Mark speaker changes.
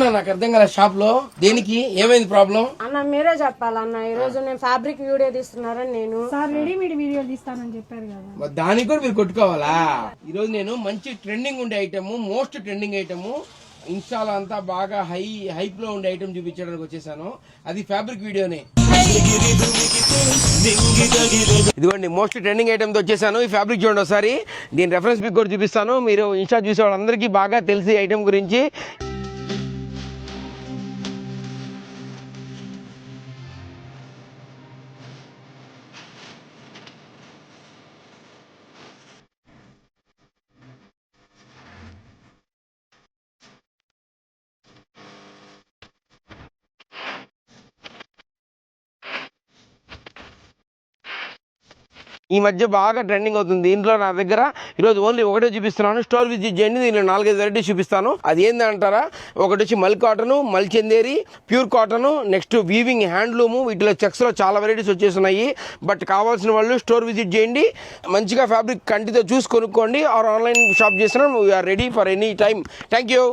Speaker 1: ఎక్కడున్నా నాకు అర్థం కాల షాప్ లో దేనికి ఏమైంది ప్రాబ్లం
Speaker 2: అన్న మీరే చెప్పాలన్న ఈ రోజు నేను ఫ్యాబ్రిక్ వీడియో తీస్తున్నారని నేను
Speaker 3: సార్ రెడీమేడ్ వీడియో తీస్తానని చెప్పారు కదా.
Speaker 1: దానికి కూడా మీరు కొట్టుకోవాలా? ఈ రోజు నేను మంచి ట్రెండింగ్ ఉండే ఐటమ్, మోస్ట్ ట్రెండింగ్ ఐటమ్, ఇన్స్టాలో అంతా బాగా హైప్ లో ఉండే ఐటమ్ చూపించడానికి వచ్చేసాను. అది ఫ్యాబ్రిక్ వీడియోనే. ఇదిగోండి మోస్ట్ ట్రెండింగ్ ఐటమ్ తో వచ్చేసాను. ఈ ఫ్యాబ్రిక్ చూడండి ఒకసారి. దీని రెఫరెన్స్ పిక్ కూడా చూపిస్తాను. మీరు ఇన్స్టా చూసే వాళ్ళందరికీ బాగా తెలిసి ఐటమ్ గురించి. ఈ మధ్య బాగా ట్రెండింగ్ అవుతుంది. దీంట్లో నా దగ్గర ఈరోజు ఓన్లీ ఒకటే చూపిస్తున్నాను. స్టోర్ విజిట్ చేయండి. దీనిలో 4-5 వెరైటీస్ చూపిస్తాను. అది ఏందంటారా? ఒకటి వచ్చి మల్ కాటన్, మల్ Chanderi, pure cotton, next weaving handloom. వీటిలో చెక్స్లో చాలా వెరైటీస్ వచ్చేస్తున్నాయి. బట్ కావాల్సిన వాళ్ళు స్టోర్ విజిట్ చేయండి. మంచిగా ఫ్యాబ్రిక్ కంటితో చూసి కొనుక్కోండి. ఆర్ ఆన్లైన్ షాప్ చేసినా we are ready for any time. Thank you.